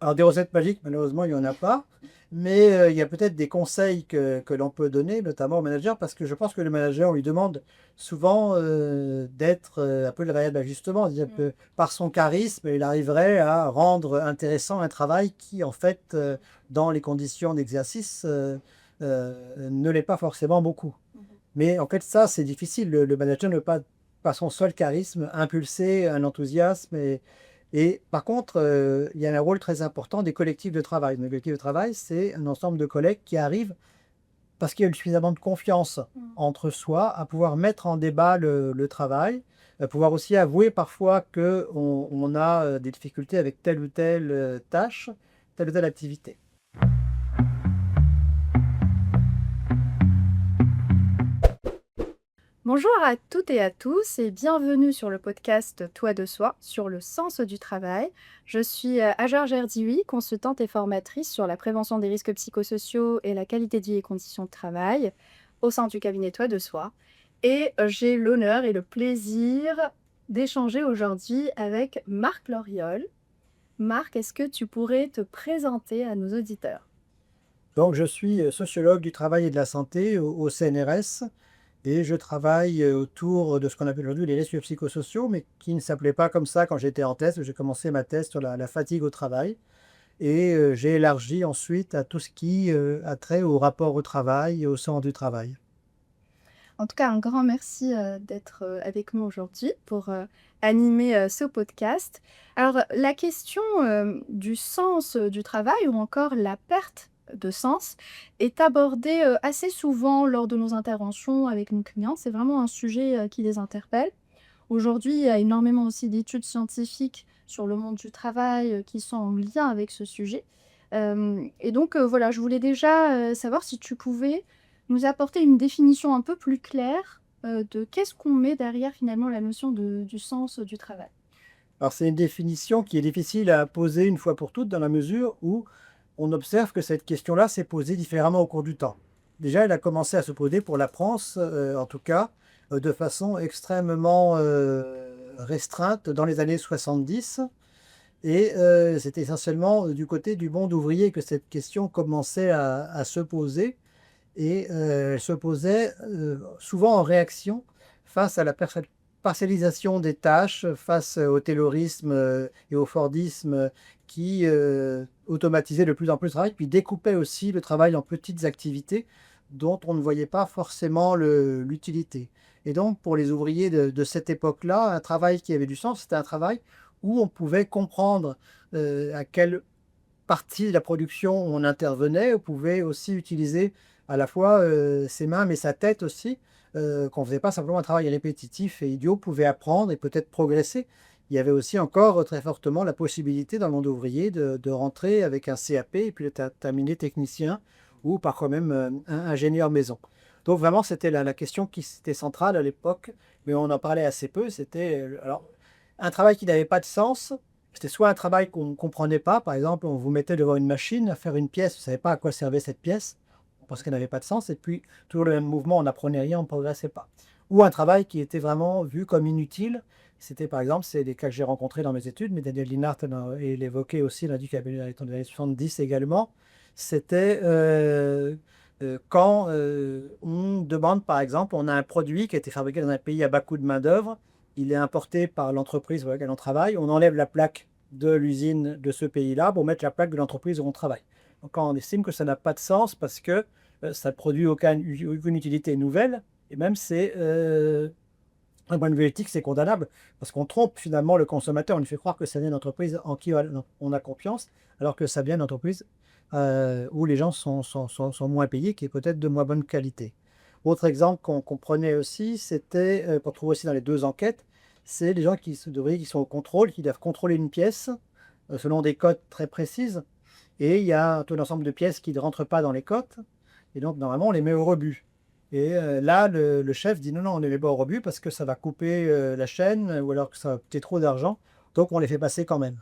Alors, des recettes magiques, malheureusement, il n'y en a pas. Mais il y a peut-être des conseils que l'on peut donner, notamment au manager, parce que je pense que le manager, on lui demande souvent d'être un peu le variable d'ajustement. C'est-à-dire Mm. que par son charisme, il arriverait à rendre intéressant un travail qui, en fait, dans les conditions d'exercice, ne l'est pas forcément beaucoup. Mhm. Mais en fait, ça, c'est difficile. Le manager ne peut pas, par son seul charisme, impulser un enthousiasme. Et par contre, il y a un rôle très important des collectifs de travail. Les collectifs de travail, c'est un ensemble de collègues qui arrivent, parce qu'il y a eu suffisamment de confiance Mm. entre soi, à pouvoir mettre en débat le travail, à pouvoir aussi avouer parfois qu'on a des difficultés avec telle ou telle tâche, telle ou telle activité. Bonjour à toutes et à tous et bienvenue sur le podcast Toi de soi sur le sens du travail. Je suis Ajar Gerdioui, consultante et formatrice sur la prévention des risques psychosociaux et la qualité de vie et conditions de travail au sein du cabinet Toi de soi. Et j'ai l'honneur et le plaisir d'échanger aujourd'hui avec Marc Loriol. Marc, est-ce que tu pourrais te présenter à nos auditeurs? Donc, je suis sociologue du travail et de la santé au CNRS. Et je travaille autour de ce qu'on appelle aujourd'hui les risques psychosociaux, mais qui ne s'appelait pas comme ça quand j'étais en thèse. J'ai commencé ma thèse sur la fatigue au travail. Et j'ai élargi ensuite à tout ce qui a trait au rapport au travail et au sens du travail. En tout cas, un grand merci d'être avec nous aujourd'hui pour animer ce podcast. Alors, la question du sens du travail ou encore la perte de sens est abordée assez souvent lors de nos interventions avec nos clients. C'est vraiment un sujet qui les interpelle. Aujourd'hui, il y a énormément aussi d'études scientifiques sur le monde du travail qui sont en lien avec ce sujet. Et donc, voilà, je voulais déjà savoir si tu pouvais nous apporter une définition un peu plus claire de qu'est-ce qu'on met derrière finalement la notion du sens du travail. Alors c'est une définition qui est difficile à poser une fois pour toutes dans la mesure où on observe que cette question-là s'est posée différemment au cours du temps. Déjà, elle a commencé à se poser pour la France, en tout cas, de façon extrêmement restreinte dans les années 70. Et c'était essentiellement du côté du monde ouvrier que cette question commençait à se poser. Et elle se posait souvent en réaction face à la partialisation des tâches, face au taylorisme et au fordisme qui automatisaient de plus en plus le travail, puis découpaient aussi le travail en petites activités dont on ne voyait pas forcément l'utilité. Et donc, pour les ouvriers de cette époque-là, un travail qui avait du sens, c'était un travail où on pouvait comprendre à quelle partie de la production où on intervenait. On pouvait aussi utiliser à la fois ses mains, mais sa tête aussi, qu'on ne faisait pas simplement un travail répétitif et idiot, on pouvait apprendre et peut-être progresser. Il y avait aussi encore très fortement la possibilité dans le monde ouvrier de rentrer avec un CAP et puis de terminer technicien ou parfois même un ingénieur maison. Donc vraiment, c'était la question qui était centrale à l'époque, mais on en parlait assez peu. C'était alors un travail qui n'avait pas de sens. C'était soit un travail qu'on ne comprenait pas, par exemple, on vous mettait devant une machine à faire une pièce, vous ne savez pas à quoi servait cette pièce, parce qu'elle n'avait pas de sens, et puis toujours le même mouvement, on n'apprenait rien, on ne progressait pas. Ou un travail qui était vraiment vu comme inutile. C'était par exemple, c'est des cas que j'ai rencontrés dans mes études, mais Daniel Linhart et l'évoquait aussi, il a dit qu'il y avait dans les années 70 également. C'était quand on demande, par exemple, on a un produit qui a été fabriqué dans un pays à bas coût de main-d'œuvre, il est importé par l'entreprise pour laquelle on travaille, on enlève la plaque de l'usine de ce pays-là pour mettre la plaque de l'entreprise où on travaille. Donc, quand on estime que ça n'a pas de sens parce que ça ne produit aucune utilité nouvelle, et même c'est, d'un point de vue éthique, c'est condamnable parce qu'on trompe finalement le consommateur. On lui fait croire que ça vient d'une entreprise en qui on a confiance, alors que ça vient d'une entreprise où les gens sont moins payés, qui est peut-être de moins bonne qualité. Autre exemple qu'on prenait aussi, c'était, qu'on trouve aussi dans les deux enquêtes, c'est les gens qui sont au contrôle, qui doivent contrôler une pièce selon des codes très précises. Et il y a tout l'ensemble de pièces qui ne rentrent pas dans les cotes. Et donc, normalement, on les met au rebut. Et là, le chef dit non, non, on ne les met pas au rebut parce que ça va couper la chaîne ou alors que ça va coûter trop d'argent. Donc, on les fait passer quand même.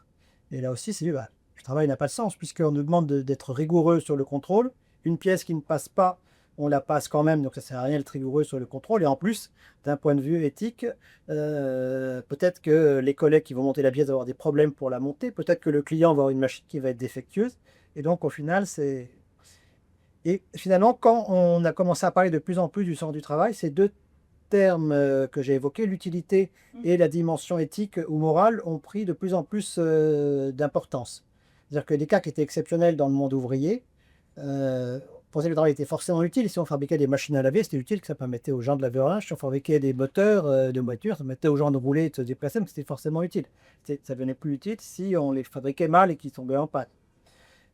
Et là aussi, c'est dit, bah, le travail n'a pas de sens puisqu'on nous demande d'être rigoureux sur le contrôle. Une pièce qui ne passe pas on la passe quand même, donc ça sert à rien d'être rigoureux sur le contrôle. Et en plus, d'un point de vue éthique, peut-être que les collègues qui vont monter la pièce vont avoir des problèmes pour la monter, peut-être que le client va avoir une machine qui va être défectueuse. Et donc, au final, c'est... Et finalement, quand on a commencé à parler de plus en plus du sens du travail, ces deux termes que j'ai évoqués, l'utilité et la dimension éthique ou morale, ont pris de plus en plus d'importance. C'est-à-dire que des cas qui étaient exceptionnels dans le monde ouvrier, on pensait que le travail était forcément utile. Si on fabriquait des machines à laver, c'était utile, que ça permettait aux gens de laver leur linge. Si on fabriquait des moteurs de voitures, ça permettait aux gens de rouler et de se déplacer, mais c'était forcément utile. Ça devenait plus utile si on les fabriquait mal et qu'ils tombaient en panne.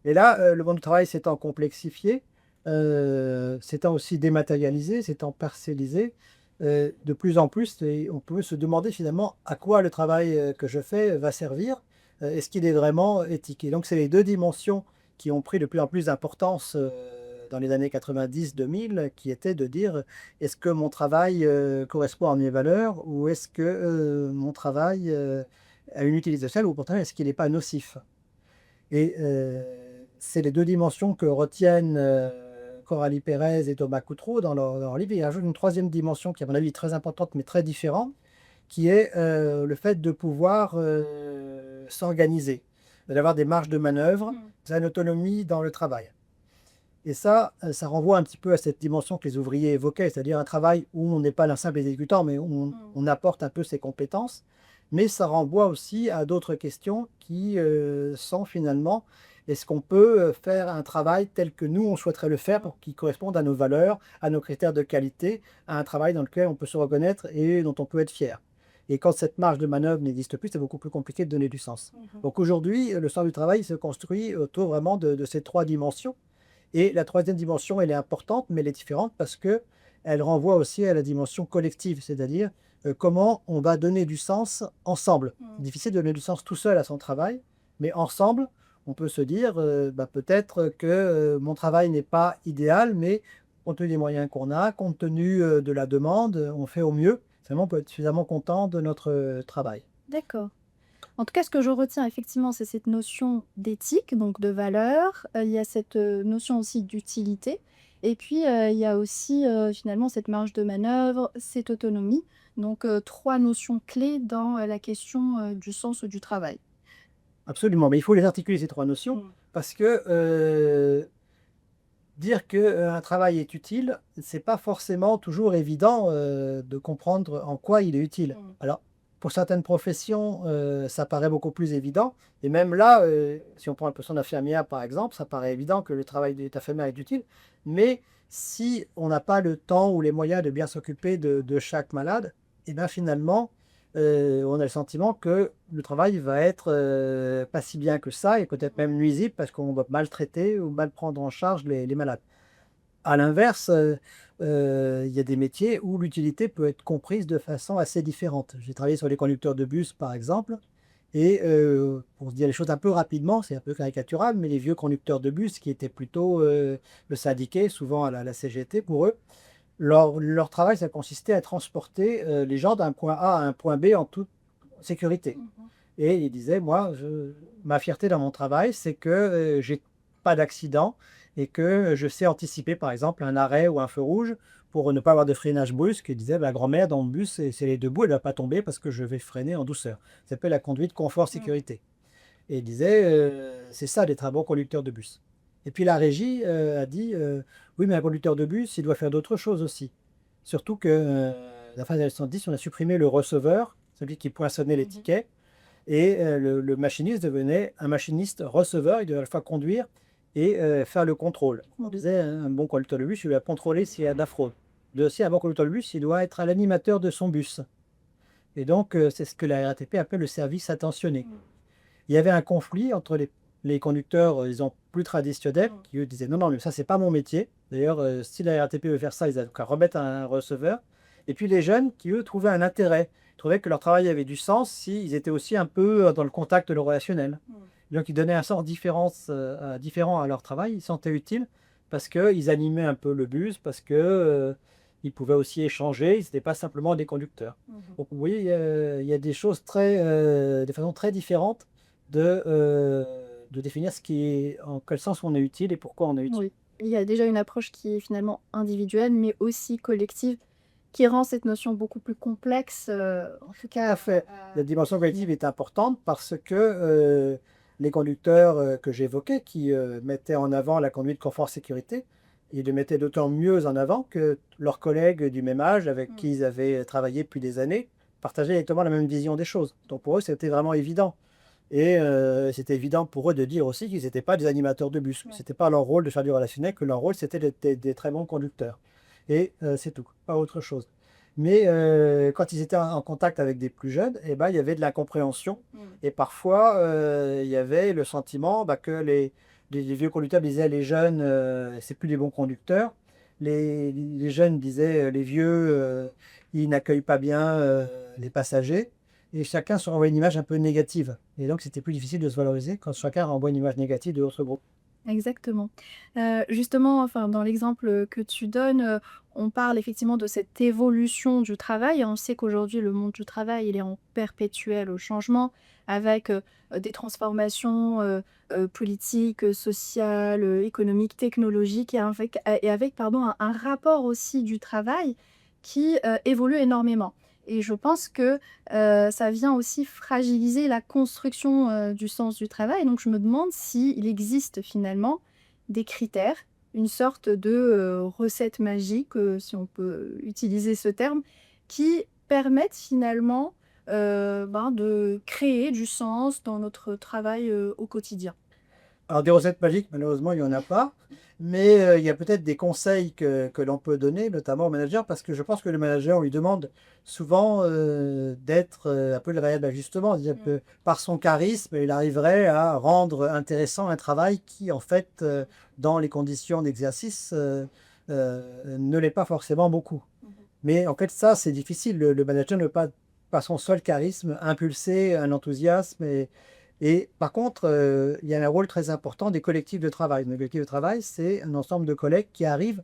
Et là, le monde du travail s'étant complexifié, s'étant aussi dématérialisé, s'étant parcellisé, de plus en plus, et on peut se demander finalement à quoi le travail que je fais va servir. Est-ce qu'il est vraiment éthique? Et donc, c'est les deux dimensions qui ont pris de plus en plus d'importance dans les années 90-2000, qui étaient de dire est-ce que mon travail correspond à mes valeurs ou est-ce que mon travail a une utilité sociale ou au contraire, est-ce qu'il n'est pas nocif? Et c'est les deux dimensions que retiennent Coralie Pérez et Thomas Coutreau dans leur livre. Ils ajoutent une troisième dimension qui, à mon avis, est très importante mais très différente, qui est le fait de pouvoir s'organiser, d'avoir des marges de manœuvre, une autonomie dans le travail. Et ça renvoie un petit peu à cette dimension que les ouvriers évoquaient, c'est-à-dire un travail où on n'est pas un simple exécutant, mais où on apporte un peu ses compétences. Mais ça renvoie aussi à d'autres questions qui sont finalement, est-ce qu'on peut faire un travail tel que nous, on souhaiterait le faire pour qu'il corresponde à nos valeurs, à nos critères de qualité, à un travail dans lequel on peut se reconnaître et dont on peut être fier. Et quand cette marge de manœuvre n'existe plus, c'est beaucoup plus compliqué de donner du sens. Donc aujourd'hui, le sens du travail se construit autour vraiment de ces trois dimensions. Et la troisième dimension, elle est importante, mais elle est différente parce qu'elle renvoie aussi à la dimension collective, c'est-à-dire comment on va donner du sens ensemble. C'est difficile de donner du sens tout seul à son travail, mais ensemble, on peut se dire peut-être que mon travail n'est pas idéal, mais compte tenu des moyens qu'on a, compte tenu de la demande, on fait au mieux. Seulement, on peut être suffisamment content de notre travail. D'accord. En tout cas, ce que je retiens effectivement, c'est cette notion d'éthique, donc de valeur. Il y a cette, notion aussi d'utilité et puis, il y a aussi, finalement cette marge de manœuvre, cette autonomie. Donc, 3 notions clés dans, la question, du sens du travail. Absolument, mais il faut les articuler, ces trois notions, parce que dire qu'un travail est utile, c'est pas forcément toujours évident, de comprendre en quoi il est utile. Alors, pour certaines professions, ça paraît beaucoup plus évident et même là, si on prend la profession d'infirmière, par exemple, ça paraît évident que le travail d'infirmière est utile. Mais si on n'a pas le temps ou les moyens de bien s'occuper de chaque malade, et bien, finalement, on a le sentiment que le travail va être, pas si bien que ça et peut-être même nuisible parce qu'on va maltraiter ou mal prendre en charge les malades. À l'inverse, il y a des métiers où l'utilité peut être comprise de façon assez différente. J'ai travaillé sur les conducteurs de bus, par exemple, et pour se dire les choses un peu rapidement, c'est un peu caricatural, mais les vieux conducteurs de bus qui étaient plutôt le syndiqués, souvent à la CGT pour eux, leur travail, ça consistait à transporter les gens d'un point A à un point B en toute sécurité. Et il disait, moi, ma fierté dans mon travail, c'est que j'ai pas d'accident et que je sais anticiper, par exemple, un arrêt ou un feu rouge pour ne pas avoir de freinage brusque. Il disait, la grand-mère dans le bus, si elle est debout, elle ne va pas tomber parce que je vais freiner en douceur. Ça s'appelle la conduite confort-sécurité. Et il disait, c'est ça d'être un bon conducteur de bus. Et puis la régie a dit, oui, mais un conducteur de bus, il doit faire d'autres choses aussi. Surtout que, à la fin des années 70, on a supprimé le receveur, celui qui poinçonnait les tickets. Et le machiniste devenait un machiniste receveur, il devait à la fois conduire et faire le contrôle. On disait un bon conducteur de bus, il doit contrôler s'il y a de la fraude. Aussi, un bon conducteur de bus, il doit être à l'animateur de son bus. Et donc, c'est ce que la RATP appelle le service attentionné. Il y avait un conflit entre les conducteurs, disons, plus traditionnels, qui eux disaient non, non, mais ça, c'est pas mon métier. D'ailleurs, si la RATP veut faire ça, ils ont qu'à remettre un receveur. Et puis les jeunes qui, eux, trouvaient un intérêt, trouvaient que leur travail avait du sens s'ils étaient aussi un peu dans le contact, le relationnel. Donc ils donnaient un sens différent à leur travail, ils se sentaient utiles parce qu'ils animaient un peu le bus, parce que ils pouvaient aussi échanger, ils n'étaient pas simplement des conducteurs. Donc vous voyez, il y a des choses des façons très différentes de définir en quel sens on est utile et pourquoi on est utile. Oui. Il y a déjà une approche qui est finalement individuelle, mais aussi collective, qui rend cette notion beaucoup plus complexe, en tout Tout à cas, fait. La dimension collective est importante parce que les conducteurs que j'évoquais, qui mettaient en avant la conduite confort-sécurité, ils le mettaient d'autant mieux en avant que leurs collègues du même âge, avec qui ils avaient travaillé depuis des années, partageaient exactement la même vision des choses. Donc pour eux, c'était vraiment évident. Et c'était évident pour eux de dire aussi qu'ils n'étaient pas des animateurs de bus, que Ouais. c'était pas leur rôle de faire du relationnel, que leur rôle c'était d'être des très bons conducteurs. Et c'est tout, pas autre chose. Mais quand ils étaient en contact avec des plus jeunes, eh ben, il y avait de l'incompréhension. Et parfois, il y avait le sentiment que les vieux conducteurs disaient les jeunes, c'est plus des bons conducteurs. Les jeunes disaient les vieux, ils n'accueillent pas bien les passagers. Et chacun se renvoie une image un peu négative. Et donc, c'était plus difficile de se valoriser quand chacun renvoie une image négative de l'autre groupe. Exactement. Justement, enfin, dans l'exemple, que tu donnes, on parle effectivement de cette évolution du travail. On sait qu'aujourd'hui, le monde du travail, il est en perpétuel changement avec, des transformations, politiques, sociales, économiques, technologiques et avec pardon, un rapport aussi du travail qui, évolue énormément et je pense que, ça vient aussi fragiliser la construction, du sens du travail. Donc je me demande s'il existe finalement des critères, une sorte de, recette magique, si on peut utiliser ce terme, qui permettent finalement, de créer du sens dans notre travail, au quotidien. Alors des recettes magiques, malheureusement, il y en a pas, mais il y a peut-être des conseils que l'on peut donner, notamment aux managers, parce que je pense que le manager, on lui demande souvent, d'être, un peu le variable d'ajustement. C'est-à-dire que par son charisme, il arriverait à rendre intéressant un travail qui, en fait, dans les conditions d'exercice, ne l'est pas forcément beaucoup. Mais en fait, ça, c'est difficile. Le manager ne peut pas, par son seul charisme, impulser un enthousiasme et par contre, il y a un rôle très important des collectifs de travail. Les collectifs de travail, c'est un ensemble de collègues qui arrivent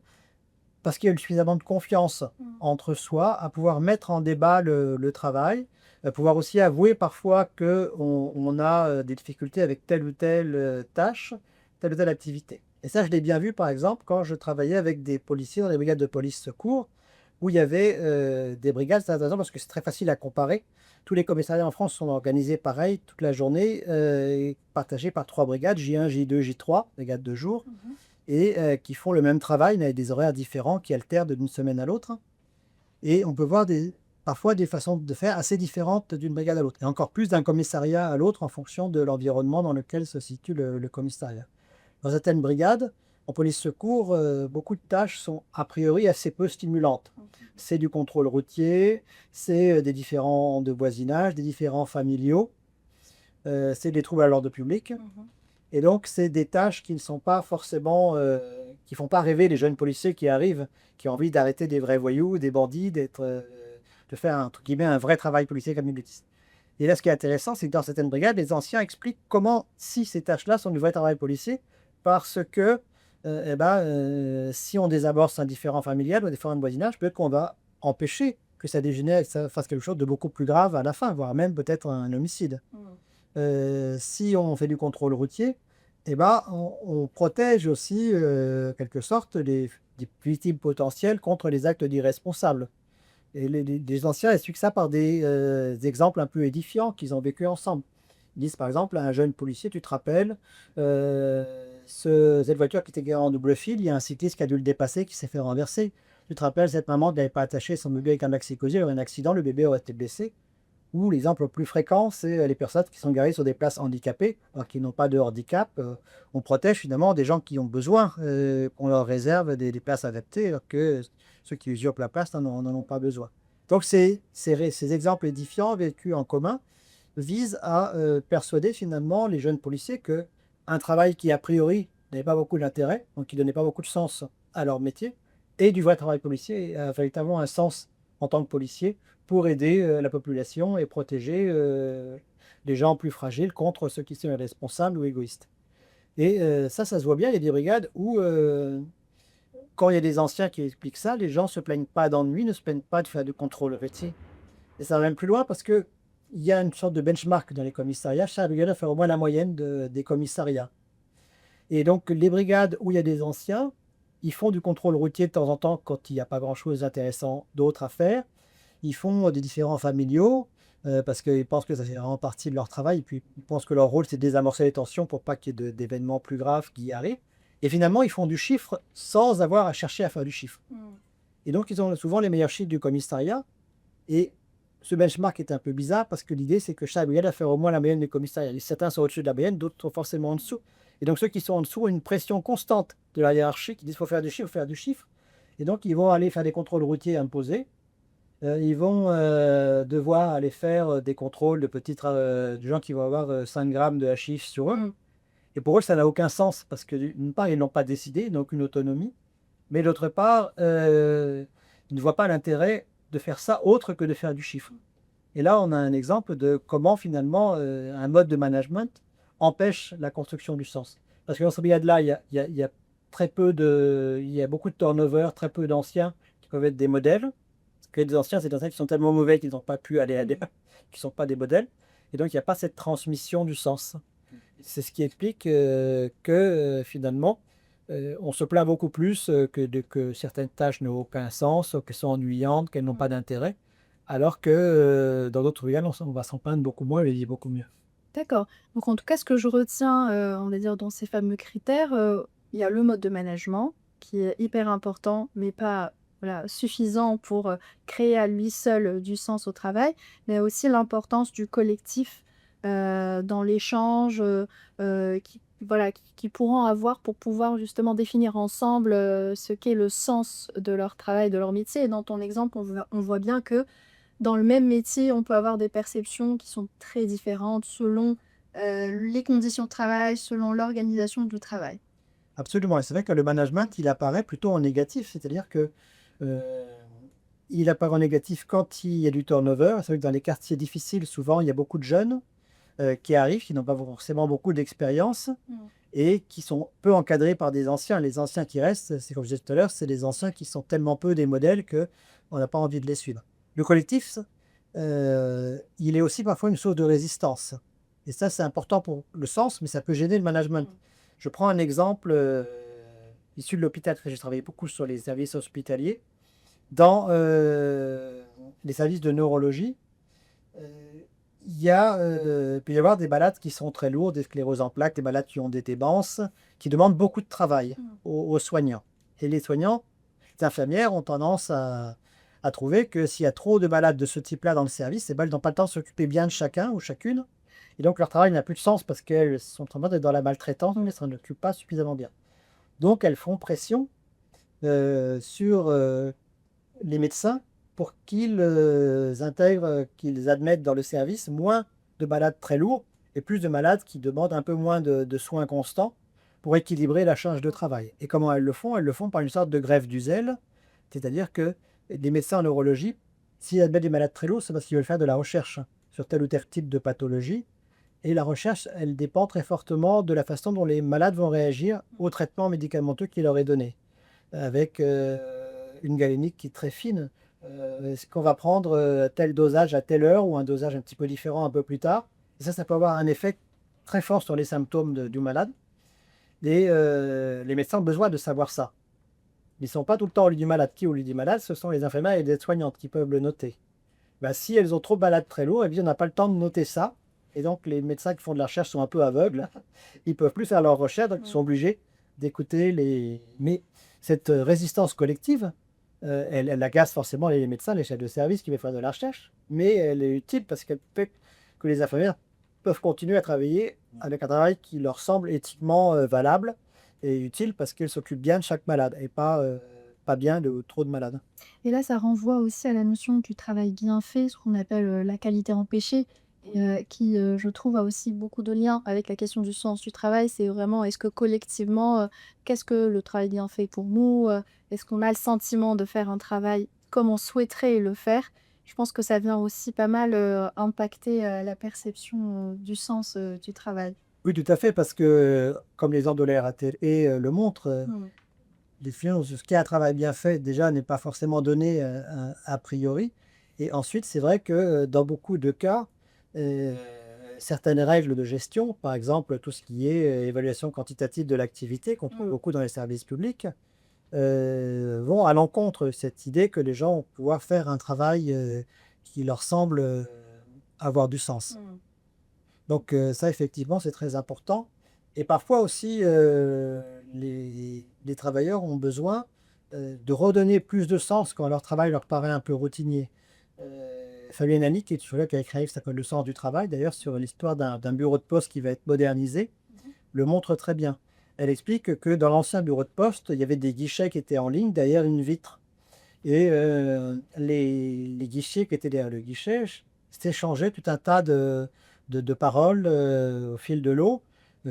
parce qu'il y a eu suffisamment de confiance entre soi à pouvoir mettre en débat le travail, pouvoir aussi avouer parfois qu'on a, des difficultés avec telle ou telle, tâche, telle ou telle activité. Et ça, je l'ai bien vu, par exemple, quand je travaillais avec des policiers dans les brigades de police secours, où il y avait, des brigades, c'est intéressant parce que c'est très facile à comparer. Tous les commissariats en France sont organisés pareil toute la journée, et partagés par 3 brigades, J1, J2, J3, brigades de jour et qui font le même travail, mais avec des horaires différents qui alternent d'une semaine à l'autre. Et on peut voir parfois des façons de faire assez différentes d'une brigade à l'autre, et encore plus d'un commissariat à l'autre en fonction de l'environnement dans lequel se situe le commissariat. Dans certaines brigades, en police secours, beaucoup de tâches sont a priori assez peu stimulantes. C'est du contrôle routier, c'est des différends de voisinage, des différends familiaux, c'est des troubles à l'ordre public. Et donc, c'est des tâches qui ne sont pas forcément, qui font pas rêver les jeunes policiers qui arrivent, qui ont envie d'arrêter des vrais voyous, des bandits, de faire entre guillemets «un vrai travail policier» comme ils le disent. Et là, ce qui est intéressant, c'est que dans certaines brigades, les anciens expliquent comment, si ces tâches-là sont du vrai travail policier, parce que, si on désamorce un différend familial ou un différend de voisinage, peut-être qu'on va empêcher que ça dégénère et que ça fasse quelque chose de beaucoup plus grave à la fin, voire même peut-être un homicide. Si on fait du contrôle routier, on protège aussi, quelque sorte, des victimes potentielles contre les actes d'irresponsables. Et les anciens expliquent ça par des exemples un peu édifiants qu'ils ont vécu ensemble. Ils disent par exemple à un jeune policier: «Tu te rappelles, cette voiture qui était garée en double fil, il y a un cycliste qui a dû le dépasser, qui s'est fait renverser. Tu te rappelles cette maman qui n'avait pas attaché son bébé avec un maxi-cosier, il y aurait un accident, le bébé aurait été blessé». Ou l'exemple le plus fréquent, c'est, les personnes qui sont garées sur des places handicapées, alors qu'ils n'ont pas de handicap. On protège finalement des gens qui ont besoin, qu'on leur réserve des places adaptées, alors que ceux qui usurpent la place n'en ont pas besoin. Donc ces exemples édifiants vécus en commun visent à, persuader finalement les jeunes policiers qu'un travail qui a priori n'avait pas beaucoup d'intérêt, donc qui donnait pas beaucoup de sens à leur métier, et du vrai travail policier et a véritablement un sens en tant que policier pour aider, la population et protéger, les gens plus fragiles contre ceux qui sont irresponsables ou égoïstes. Et ça se voit bien. Il y a des brigades où, quand il y a des anciens qui expliquent ça, les gens se plaignent pas d'ennui, ne se plaignent pas de faire du contrôle routier. Et ça va même plus loin parce qu'il y a une sorte de benchmark dans les commissariats. Chaque brigade doit faire au moins la moyenne des commissariats. Et donc les brigades où il y a des anciens Ils font du contrôle routier de temps en temps quand il n'y a pas grand-chose d'intéressant d'autre à faire. Ils font des différends familiaux parce qu'ils pensent que ça fait vraiment partie de leur travail. Et puis, ils pensent que leur rôle, c'est de désamorcer les tensions pour pas qu'il y ait d'événements plus graves qui arrivent. Et finalement, ils font du chiffre sans avoir à chercher à faire du chiffre. Et donc, ils ont souvent les meilleurs chiffres du commissariat. Et ce benchmark est un peu bizarre parce que l'idée, c'est que chaque brigade va faire au moins la moyenne des commissariats. Certains sont au-dessus de la moyenne, d'autres sont forcément en dessous. Et donc, ceux qui sont en dessous ont une pression constante de la hiérarchie qui disent qu'il faut faire du chiffre, faut faire du chiffre. Et donc, ils vont aller faire des contrôles routiers imposés. Ils vont devoir aller faire des contrôles de de gens qui vont avoir 5 grammes de hashish sur eux. Et pour eux, ça n'a aucun sens parce que d'une part, ils n'ont pas décidé, ils n'ont aucune autonomie. Mais d'autre part, ils ne voient pas l'intérêt de faire ça autre que de faire du chiffre. Et là, on a un exemple de comment finalement un mode de management empêche la construction du sens. Parce que dans ce brigade-là, il y a très peu il y a beaucoup de turnover, très peu d'anciens qui peuvent être des modèles. Parce que les anciens, c'est des anciens qui sont tellement mauvais qu'ils n'ont pas pu aller à qui ne sont pas des modèles. Et donc, il n'y a pas cette transmission du sens. C'est ce qui explique finalement, on se plaint beaucoup plus que certaines tâches n'ont aucun sens, que sont ennuyantes, qu'elles n'ont pas d'intérêt, alors que dans d'autres brigades, on va s'en plaindre beaucoup moins et vivre beaucoup mieux. D'accord. Donc en tout cas, ce que je retiens, on va dire dans ces fameux critères, il y a le mode de management qui est hyper important, mais pas, voilà, suffisant pour, créer à lui seul, du sens au travail. Mais aussi l'importance du collectif, dans l'échange, qui voilà, qui pourront avoir pour pouvoir justement définir ensemble, ce qu'est le sens de leur travail, de leur métier. Et dans ton exemple, on voit bien que dans le même métier, on peut avoir des perceptions qui sont très différentes selon, les conditions de travail, selon l'organisation du travail. Absolument, et c'est vrai que le management, il apparaît plutôt en négatif, c'est-à-dire que euh, il apparaît en négatif quand il y a du turnover. C'est vrai que dans les quartiers difficiles, souvent, il y a beaucoup de jeunes qui arrivent, qui n'ont pas forcément beaucoup d'expérience et qui sont peu encadrés par des anciens. Les anciens qui restent, c'est comme je disais tout à l'heure, c'est des anciens qui sont tellement peu des modèles qu'on n'a pas envie de les suivre. Le collectif, il est aussi parfois une source de résistance. Et ça, c'est important pour le sens, mais ça peut gêner le management. Je prends un exemple issu de l'hôpital, parce que j'ai travaillé beaucoup sur les services hospitaliers. Dans les services de neurologie, il peut y avoir des malades qui sont très lourds, des scléroses en plaques, des malades qui ont des démences, qui demandent beaucoup de travail aux soignants. Et les soignants, les infirmières ont tendance à trouver que s'il y a trop de malades de ce type-là dans le service, eh ben, elles n'ont pas le temps de s'occuper bien de chacun ou chacune. Et donc leur travail n'a plus de sens parce qu'elles sont en train d'être dans la maltraitance, mais ça ne s'occupent pas suffisamment bien. Donc elles font pression sur les médecins pour qu'ils intègrent, qu'ils admettent dans le service moins de malades très lourds et plus de malades qui demandent un peu moins de soins constants pour équilibrer la charge de travail. Et comment elles le font? Elles le font par une sorte de greffe du zèle, c'est-à-dire que les médecins en neurologie, s'ils admettent des malades très lourds, c'est parce qu'ils veulent faire de la recherche sur tel ou tel type de pathologie. Et la recherche, elle dépend très fortement de la façon dont les malades vont réagir au traitement médicamenteux qui leur est donné, avec une galénique qui est très fine. Est-ce qu'on va prendre tel dosage à telle heure ou un dosage un petit peu différent un peu plus tard? Et ça peut avoir un effet très fort sur les symptômes du malade. Et les médecins ont besoin de savoir ça. Ils ne sont pas tout le temps au lit du malade. Qui au lit du malade? Ce sont les infirmières et les aides-soignantes qui peuvent le noter. Ben, si elles ont trop de malades très lourds, eh bien, on n'a pas le temps de noter ça. Et donc, les médecins qui font de la recherche sont un peu aveugles. Ils ne peuvent plus faire leur recherche, donc ils sont obligés d'écouter les. Mais cette résistance collective, elle agace forcément les médecins, les chefs de service qui veulent faire de la recherche, mais elle est utile parce qu'elle fait que les infirmières peuvent continuer à travailler avec un travail qui leur semble éthiquement valable et utile parce qu'elles s'occupent bien de chaque malade et pas bien de trop de malades. Et là, ça renvoie aussi à la notion du travail bien fait, ce qu'on appelle, la qualité empêchée et qui, je trouve, a aussi beaucoup de liens avec la question du sens du travail. C'est vraiment est-ce que collectivement, qu'est-ce que le travail bien fait pour nous? Est-ce qu'on a le sentiment de faire un travail comme on souhaiterait le faire? Je pense que ça vient aussi pas mal, impacter, la perception, du sens, du travail. Oui, tout à fait, parce que comme l'exemple de la RATP le montre, Mmh. définir ce qu'est un travail bien fait, déjà, n'est pas forcément donné a priori. Et ensuite, c'est vrai que dans beaucoup de cas, euh, certaines règles de gestion, par exemple tout ce qui est évaluation quantitative de l'activité, qu'on trouve beaucoup dans les services publics, vont à l'encontre de cette idée que les gens vont pouvoir faire un travail, qui leur semble, avoir du sens. Mmh. Donc ça effectivement, c'est très important et parfois aussi, les travailleurs ont besoin, de redonner plus de sens quand leur travail leur paraît un peu routinier. Heu, Fabienne Annick, qui est celui qui a écrit un livre qui s'appelle «Le sens du travail», d'ailleurs sur l'histoire d'un bureau de poste qui va être modernisé, Mmh. le montre très bien. Elle explique que dans l'ancien bureau de poste, il y avait des guichets qui étaient en ligne derrière une vitre et les guichetiers qui étaient derrière le guichet s'échangeaient tout un tas de paroles, au fil de l'eau.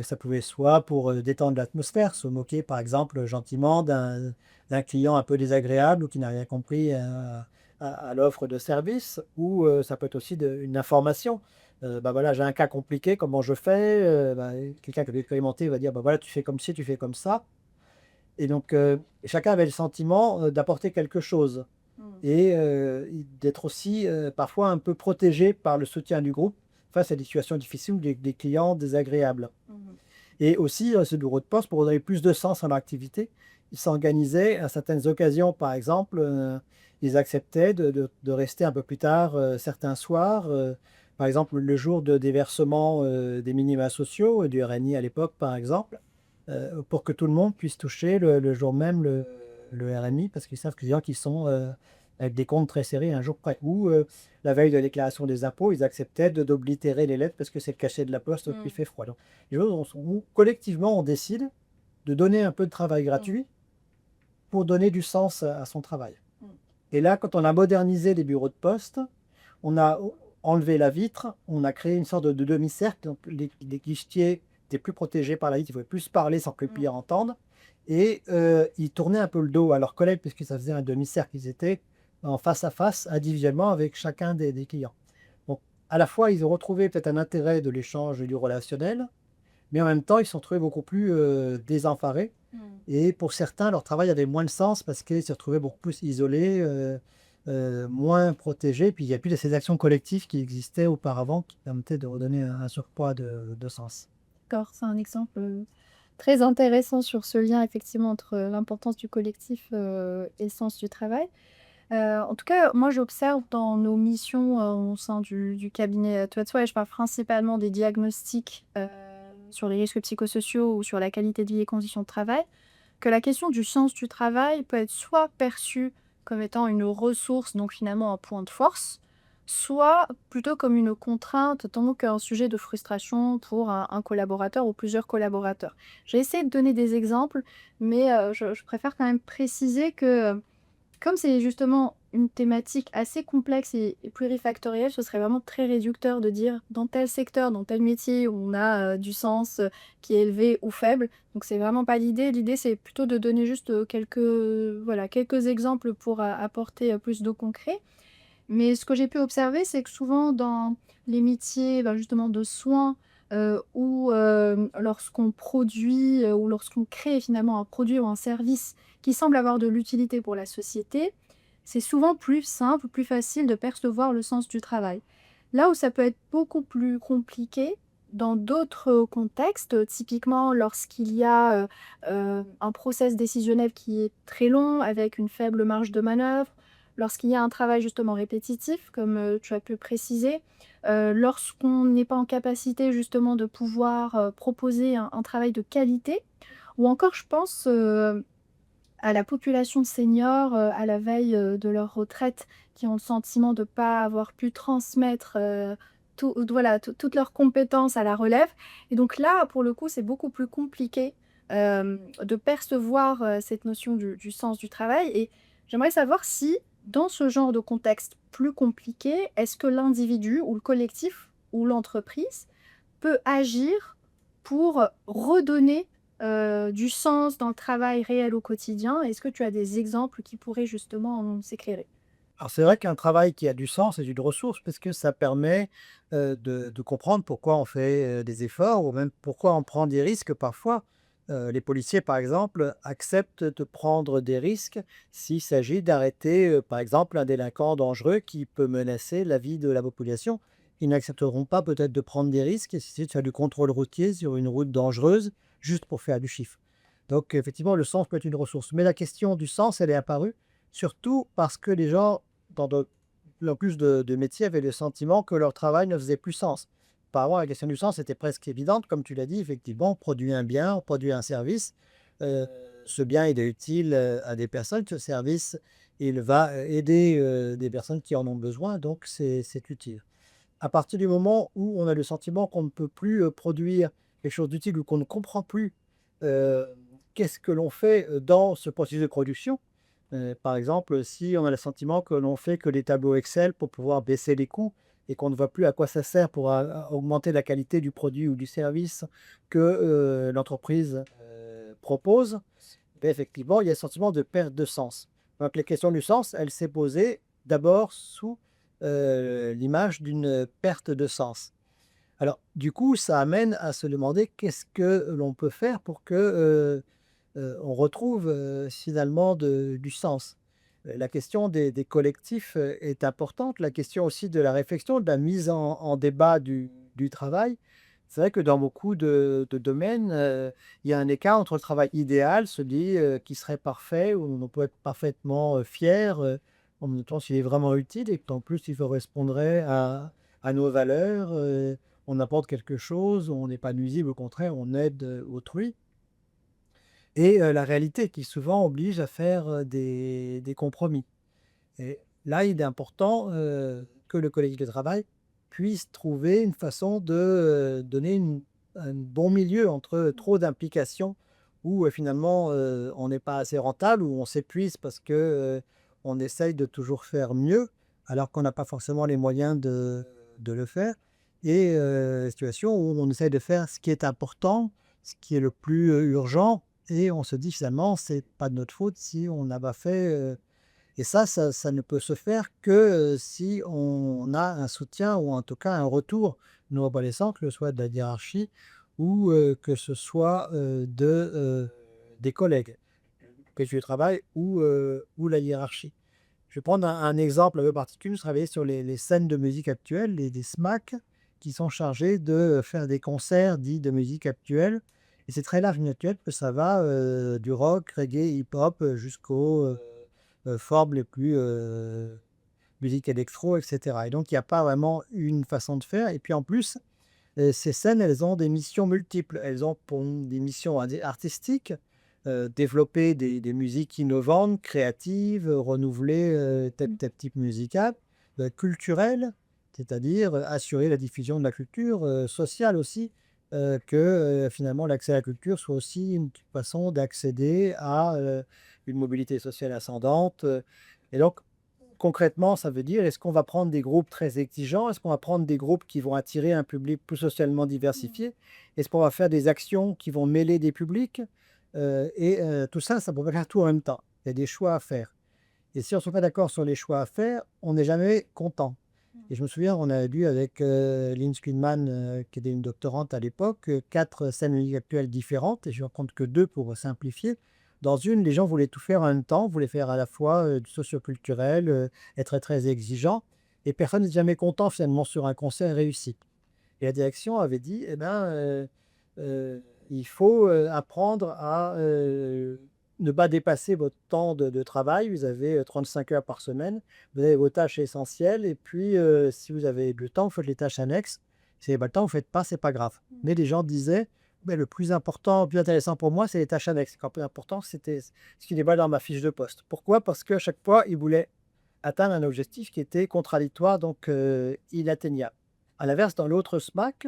Ça pouvait soit pour, détendre l'atmosphère, se moquer par exemple gentiment d'un client un peu désagréable ou qui n'a rien compris à l'offre de service ou ça peut être aussi une information. Bah, voilà, j'ai un cas compliqué, comment je fais? Bah, quelqu'un qui est expérimenté va dire: «Bah, voilà, tu fais comme ci, tu fais comme ça». Et donc chacun avait le sentiment, d'apporter quelque chose Mmh. et d'être aussi, parfois un peu protégé par le soutien du groupe face à des situations difficiles ou des clients désagréables. Mmh. Et aussi, ce bureau de poste, pour donner plus de sens à leur activité, ils s'organisaient à certaines occasions, par exemple, ils acceptaient de rester un peu plus tard, certains soirs, par exemple, le jour de déversement, des minima sociaux, du RNI à l'époque, par exemple, pour que tout le monde puisse toucher le jour même le RMI parce qu'ils savent que les gens qui sont, avec des comptes très serrés un jour près ou, la veille de la déclaration des impôts, ils acceptaient d'oblitérer les lettres parce que c'est le cachet de la poste qui Mmh. fait froid. Donc les choses où collectivement on décide de donner un peu de travail Mmh. gratuit pour donner du sens à son travail. Mmh. Et là, quand on a modernisé les bureaux de poste, on a enlevé la vitre, on a créé une sorte de demi-cercle, donc les guichetiers étaient plus protégés par la vitre, ils pouvaient plus parler sans que le Mmh. client entende et ils tournaient un peu le dos à leurs collègues puisque ça faisait un demi-cercle. Ils étaient en face à face, individuellement avec chacun des clients. Donc à la fois, ils ont retrouvé peut-être un intérêt de l'échange et du relationnel, mais en même temps, ils se sont trouvés beaucoup plus, désemparés Mmh. et pour certains, leur travail avait moins de sens parce qu'ils se retrouvaient beaucoup plus isolés, moins protégés. Puis il y a plus de ces actions collectives qui existaient auparavant, qui permettaient de redonner un surpoids de sens. D'accord, c'est un exemple, très intéressant sur ce lien effectivement entre, l'importance du collectif, et le sens du travail. En tout cas, moi j'observe dans nos missions, au sein du cabinet, Toi et je parle principalement des diagnostics, sur les risques psychosociaux ou sur la qualité de vie et conditions de travail, que la question du sens du travail peut être soit perçue comme étant une ressource, donc finalement un point de force, soit plutôt comme une contrainte, donc un sujet de frustration pour un collaborateur ou plusieurs collaborateurs. J'ai essayé de donner des exemples, mais je préfère quand même préciser que, comme c'est justement une thématique assez complexe et plurifactorielle, ce serait vraiment très réducteur de dire dans tel secteur, dans tel métier, on a, du sens, qui est élevé ou faible. Donc c'est vraiment pas l'idée. L'idée, c'est plutôt de donner juste, voilà, quelques exemples pour apporter, plus de concret. Mais ce que j'ai pu observer, c'est que souvent dans les métiers, ben, justement de soins, ou lorsqu'on produit, ou lorsqu'on crée finalement un produit ou un service qui semble avoir de l'utilité pour la société, c'est souvent plus simple, plus facile de percevoir le sens du travail. Là où ça peut être beaucoup plus compliqué, dans d'autres contextes, typiquement lorsqu'il y a, un process décisionnel qui est très long avec une faible marge de manœuvre, lorsqu'il y a un travail justement répétitif comme, tu as pu préciser, lorsqu'on n'est pas en capacité justement de pouvoir, proposer un travail de qualité ou encore je pense, à la population senior, à la veille, de leur retraite, qui ont le sentiment de ne pas avoir pu transmettre, toutes leurs compétences à la relève et donc là, pour le coup, c'est beaucoup plus compliqué, de percevoir, cette notion du sens du travail et j'aimerais savoir si, dans ce genre de contexte plus compliqué, est-ce que l'individu ou le collectif ou l'entreprise peut agir pour redonner, du sens dans le travail réel au quotidien? Est-ce que tu as des exemples qui pourraient justement nous éclairer? Alors c'est vrai qu'un travail qui a du sens est une ressource parce que ça permet, de comprendre pourquoi on fait, des efforts ou même pourquoi on prend des risques parfois. Les policiers, par exemple, acceptent de prendre des risques s'il s'agit d'arrêter, par exemple, un délinquant dangereux qui peut menacer la vie de la population. Ils n'accepteront pas peut-être de prendre des risques si c'est de faire du contrôle routier sur une route dangereuse juste pour faire du chiffre. Donc effectivement, le sens peut être une ressource. Mais la question du sens, elle est apparue surtout parce que les gens, dans de plus en plus de métiers, avaient le sentiment que leur travail ne faisait plus sens. Auparavant, la question du sens était presque évidente. Comme tu l'as dit, effectivement, on produit un bien, on produit un service. Euh, Ce bien, il est utile à des personnes. Ce service, il va aider des personnes qui en ont besoin. Donc, c'est utile. À partir du moment où on a le sentiment qu'on ne peut plus produire quelque chose d'utile ou qu'on ne comprend plus euh, qu'est-ce que l'on fait dans ce processus de production. Par exemple, si on a le sentiment que l'on fait que des tableaux Excel pour pouvoir baisser les coûts et qu'on ne voit plus à quoi ça sert pour augmenter la qualité du produit ou du service que l'entreprise propose, ben effectivement, il y a un sentiment de perte de sens. Donc, la question du sens, elle s'est posée d'abord sous l'image d'une perte de sens. Alors, du coup, ça amène à se demander qu'est-ce que l'on peut faire pour que on retrouve finalement du sens. La question des collectifs est importante. La question aussi de la réflexion, de la mise en débat du travail. C'est vrai que dans beaucoup de domaines, il y a un écart entre le travail idéal, celui qui serait parfait, où on peut être parfaitement fier, en même temps s'il est vraiment utile et qu'en plus il correspondrait à nos valeurs, on apporte quelque chose, on n'est pas nuisible, au contraire, on aide autrui. Et la réalité qui souvent oblige à faire des compromis. Et là, il est important que le collectif de travail puisse trouver une façon de donner un bon milieu entre trop d'implications où finalement on n'est pas assez rentable, où on s'épuise parce que on essaye de toujours faire mieux alors qu'on n'a pas forcément les moyens de le faire. Et situation où on essaye de faire ce qui est important, ce qui est le plus urgent, et on se dit finalement, c'est pas de notre faute si on n'a pas fait. Et ça ne peut se faire que si on a un soutien ou en tout cas un retour nous reconnaissant, que ce soit de la hiérarchie ou que ce soit des collègues, que tu travailles ou la hiérarchie. Je vais prendre un exemple un peu particulier. Je travaillais sur les scènes de musique actuelle, des SMAC, qui sont chargés de faire des concerts dits de musique actuelle. Et c'est très large, une actuelle, que ça va du rock, reggae, hip-hop, jusqu'aux formes les plus musique électro, etc. Et donc, il n'y a pas vraiment une façon de faire. Et puis en plus, ces scènes, elles ont des missions multiples. Elles ont pour des missions artistiques, développer des musiques innovantes, créatives, renouveler tel type musical, culturel, c'est-à-dire assurer la diffusion de la culture, sociale aussi, que finalement l'accès à la culture soit aussi une façon d'accéder à une mobilité sociale ascendante. Et donc, concrètement, ça veut dire, est-ce qu'on va prendre des groupes très exigeants? Est-ce qu'on va prendre des groupes qui vont attirer un public plus socialement diversifié? Est-ce qu'on va faire des actions qui vont mêler des publics? Tout ça, ça ne peut pas faire tout en même temps. Il y a des choix à faire. Et si on ne sont pas d'accord sur les choix à faire, on n'est jamais content. Et je me souviens, on a lu avec Lynn Squidman, qui était une doctorante à l'époque, 4 scènes musiques actuelles différentes, et je ne compte que 2 pour simplifier. Dans une, les gens voulaient tout faire en même temps, voulaient faire à la fois du socioculturel, être très très exigeant, et personne n'est jamais content finalement sur un concert réussi. Et la direction avait dit, eh ben, il faut apprendre à ne pas dépasser votre temps de travail. Vous avez 35 heures par semaine, vous avez vos tâches essentielles, et puis si vous avez le temps, vous faites les tâches annexes. Si vous n'avez pas le temps, vous ne faites pas, c'est pas grave. Mais les gens disaient, mais le plus important, le plus intéressant pour moi, c'est les tâches annexes. Le plus important, c'était ce qui n'est pas dans ma fiche de poste. Pourquoi? Parce qu'à chaque fois, ils voulaient atteindre un objectif qui était contradictoire, donc inatteignable. À l'inverse, dans l'autre SMAC,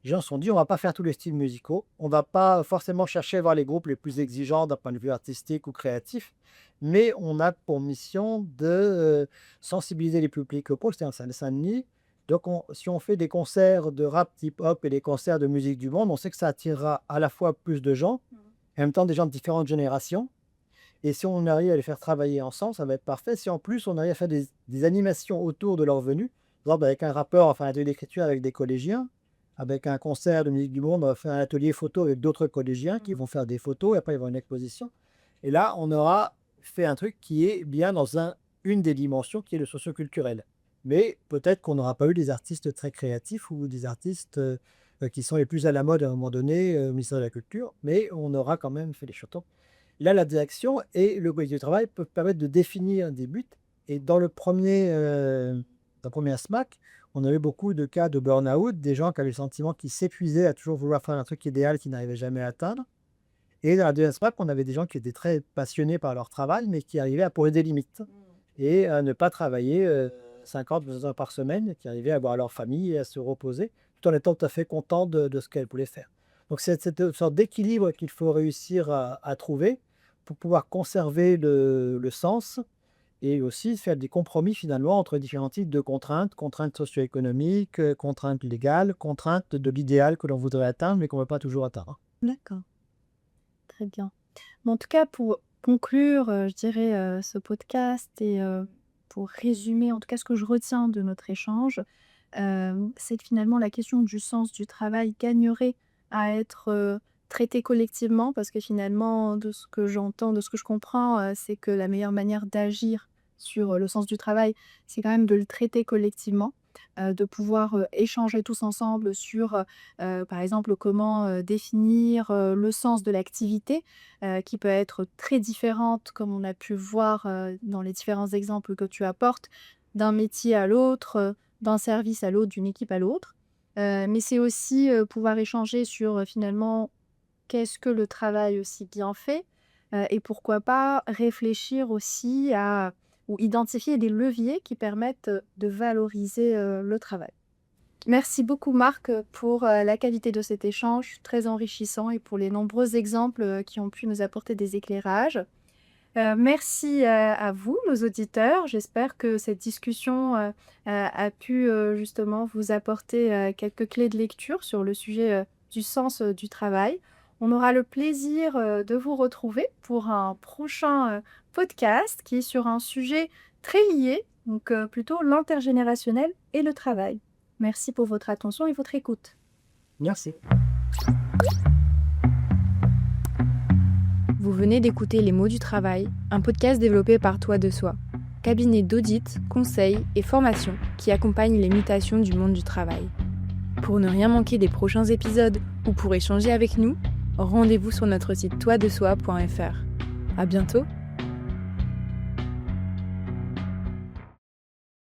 les gens se sont dit, on ne va pas faire tous les styles musicaux, on ne va pas forcément chercher à voir les groupes les plus exigeants d'un point de vue artistique ou créatif, mais on a pour mission de sensibiliser les publics au pro, c'était un Seine-Saint-Denis. Donc, si on fait des concerts de rap type hop et des concerts de musique du monde, on sait que ça attirera à la fois plus de gens, et en même temps des gens de différentes générations. Et si on arrive à les faire travailler ensemble, ça va être parfait. Si en plus on arrive à faire des animations autour de leur venue, par exemple avec un rappeur, enfin un atelier d'écriture avec des collégiens, avec un concert de musique du monde, on va faire un atelier photo avec d'autres collégiens qui vont faire des photos, et après il y avoir une exposition. Et là, on aura fait un truc qui est bien dans une des dimensions qui est le socioculturel. Mais peut-être qu'on n'aura pas eu des artistes très créatifs ou des artistes qui sont les plus à la mode à un moment donné, au ministère de la Culture, mais on aura quand même fait les choses. Donc là, la direction et le collectif de travail peuvent permettre de définir des buts et dans le premier SMAC, on avait beaucoup de cas de burn-out, des gens qui avaient le sentiment qu'ils s'épuisaient à toujours vouloir faire un truc idéal qu'ils n'arrivaient jamais à atteindre. Et dans la deuxième SMAC, on avait des gens qui étaient très passionnés par leur travail, mais qui arrivaient à poser des limites et à ne pas travailler 50 heures par semaine, qui arrivaient à voir leur famille et à se reposer, tout en étant tout à fait contents de ce qu'elles voulaient faire. Donc c'est cette sorte d'équilibre qu'il faut réussir à trouver pour pouvoir conserver le sens et aussi faire des compromis finalement entre différents types de contraintes, contraintes socio-économiques, contraintes légales, contraintes de l'idéal que l'on voudrait atteindre mais qu'on ne peut pas toujours atteindre. D'accord, très bien. Mais en tout cas, pour conclure, je dirais, ce podcast et pour résumer, en tout cas, ce que je retiens de notre échange, c'est que finalement la question du sens du travail gagnerait à être, traitée collectivement parce que finalement, de ce que j'entends, de ce que je comprends, c'est que la meilleure manière d'agir sur, le sens du travail, c'est quand même de le traiter collectivement, de pouvoir, échanger tous ensemble sur, par exemple, comment, définir, le sens de l'activité, qui peut être très différente comme on a pu voir, dans les différents exemples que tu apportes, d'un métier à l'autre, d'un service à l'autre, d'une équipe à l'autre. Mais c'est aussi, pouvoir échanger sur, finalement, qu'est-ce que le travail aussi bien fait? Et pourquoi pas réfléchir aussi à ou identifier des leviers qui permettent, de valoriser, le travail. Merci beaucoup Marc, pour, la qualité de cet échange très enrichissant et pour les nombreux exemples, qui ont pu nous apporter des éclairages. Merci, à vous, nos auditeurs. J'espère que cette discussion, a pu, justement vous apporter, quelques clés de lecture sur le sujet, du sens, du travail. On aura le plaisir, de vous retrouver pour un prochain, podcast qui est sur un sujet très lié, donc plutôt l'intergénérationnel et le travail. Merci pour votre attention et votre écoute. Merci. Vous venez d'écouter Les mots du travail, un podcast développé par Toi de Soi, cabinet d'audit, conseil et formation qui accompagne les mutations du monde du travail. Pour ne rien manquer des prochains épisodes ou pour échanger avec nous, rendez-vous sur notre site toitdesoi.fr. À bientôt!